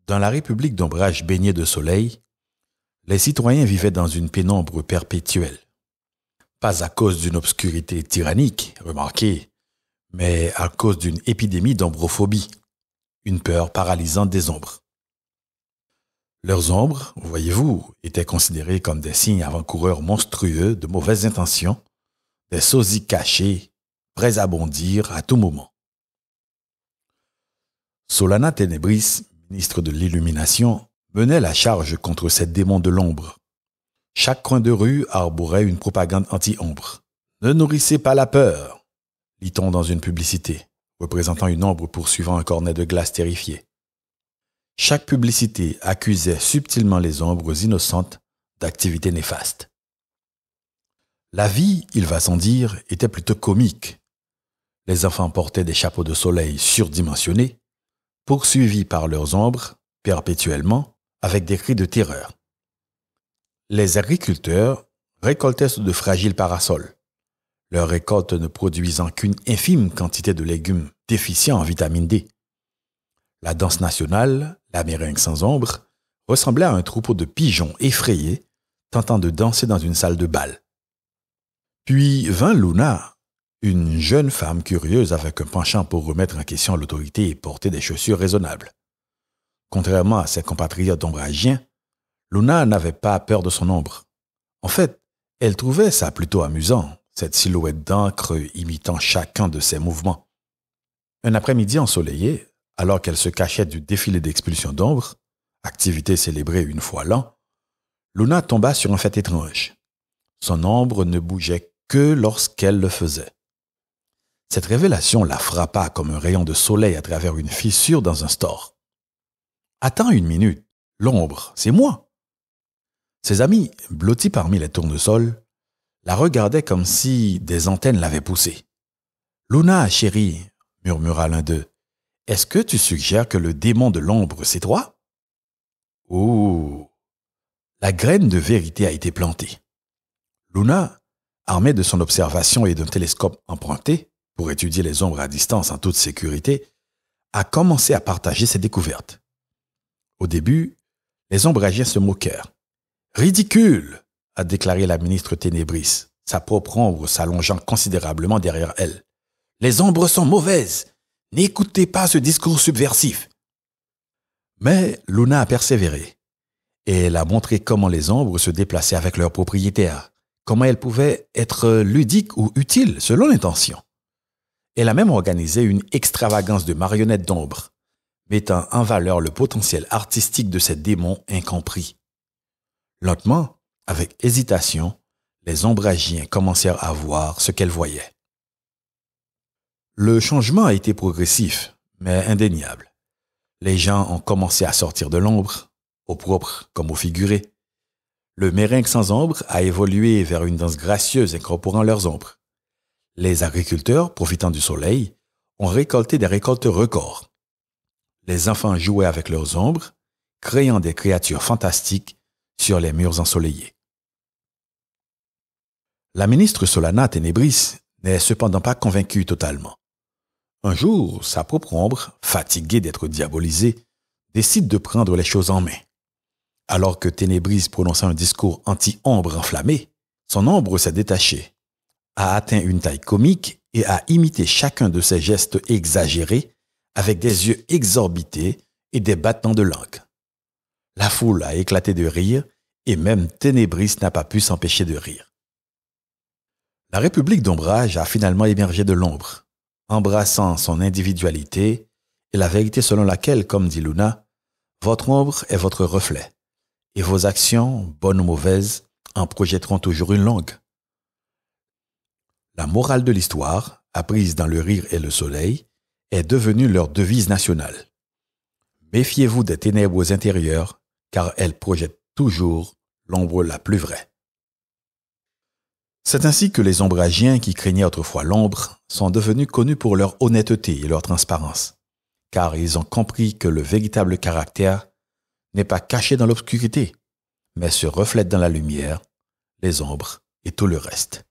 Dans la République d'ombrage baignée de soleil, les citoyens vivaient dans une pénombre perpétuelle. Pas à cause d'une obscurité tyrannique, remarquez, mais à cause d'une épidémie d'ombrophobie, une peur paralysante des ombres. Leurs ombres, voyez-vous, étaient considérées comme des signes avant-coureurs monstrueux de mauvaises intentions, des sosies cachés, prêts à bondir à tout moment. Solana Tenebris, ministre de l'Illumination, menait la charge contre ces démons de l'ombre. Chaque coin de rue arborait une propagande anti-ombre. Ne nourrissez pas la peur, lit-on dans une publicité, représentant une ombre poursuivant un cornet de glace terrifié. Chaque publicité accusait subtilement les ombres innocentes d'activités néfastes. La vie, il va sans dire, était plutôt comique. Les enfants portaient des chapeaux de soleil surdimensionnés, poursuivis par leurs ombres, perpétuellement, avec des cris de terreur. Les agriculteurs récoltaient sous de fragiles parasols, leur récolte ne produisant qu'une infime quantité de légumes déficients en vitamine D. La danse nationale, la meringue sans ombre, ressemblait à un troupeau de pigeons effrayés tentant de danser dans une salle de bal. Puis vint Luna, une jeune femme curieuse avec un penchant pour remettre en question l'autorité et porter des chaussures raisonnables. Contrairement à ses compatriotes ombragiens, Luna n'avait pas peur de son ombre. En fait, elle trouvait ça plutôt amusant, cette silhouette d'encre imitant chacun de ses mouvements. Un après-midi ensoleillé, alors qu'elle se cachait du défilé d'expulsion d'ombre, activité célébrée une fois l'an, Luna tomba sur un fait étrange. Son ombre ne bougeait que lorsqu'elle le faisait. Cette révélation la frappa comme un rayon de soleil à travers une fissure dans un store. « Attends une minute, l'ombre, c'est moi !» Ses amis, blottis parmi les tournesols, la regardaient comme si des antennes l'avaient poussée. « Luna, chérie, » murmura l'un d'eux, « est-ce que tu suggères que le démon de l'ombre, c'est toi ?» Ouh! La graine de vérité a été plantée. Luna, armée de son observation et d'un télescope emprunté pour étudier les ombres à distance en toute sécurité, a commencé à partager ses découvertes. Au début, les ombragiens se moquèrent. « Ridicule !» a déclaré la ministre Tenebris, sa propre ombre s'allongeant considérablement derrière elle. « Les ombres sont mauvaises. N'écoutez pas ce discours subversif. » Mais Luna a persévéré et elle a montré comment les ombres se déplaçaient avec leurs propriétaires, comment elles pouvaient être ludiques ou utiles selon l'intention. Elle a même organisé une extravagance de marionnettes d'ombre, mettant en valeur le potentiel artistique de ces démons incompris. Lentement, avec hésitation, les ombragiens commencèrent à voir ce qu'elles voyaient. Le changement a été progressif, mais indéniable. Les gens ont commencé à sortir de l'ombre, au propre comme au figuré. Le meringue sans ombre a évolué vers une danse gracieuse incorporant leurs ombres. Les agriculteurs, profitant du soleil, ont récolté des récoltes records. Les enfants jouaient avec leurs ombres, créant des créatures fantastiques sur les murs ensoleillés. La ministre Solana Tenebris n'est cependant pas convaincue totalement. Un jour, sa propre ombre, fatiguée d'être diabolisée, décide de prendre les choses en main. Alors que Tenebris prononçait un discours anti-ombre enflammé, son ombre s'est détachée, a atteint une taille comique et a imité chacun de ses gestes exagérés avec des yeux exorbités et des battements de langue. La foule a éclaté de rire et même Tenebris n'a pas pu s'empêcher de rire. La République d'ombrage a finalement émergé de l'ombre, embrassant son individualité et la vérité selon laquelle, comme dit Luna, votre ombre est votre reflet et vos actions, bonnes ou mauvaises, en projetteront toujours une longue. La morale de l'histoire, apprise dans le rire et le soleil, est devenue leur devise nationale. Méfiez-vous des ténèbres intérieures, car elles projettent toujours l'ombre la plus vraie. C'est ainsi que les ombragiens qui craignaient autrefois l'ombre sont devenus connus pour leur honnêteté et leur transparence, car ils ont compris que le véritable caractère n'est pas caché dans l'obscurité, mais se reflète dans la lumière, les ombres et tout le reste.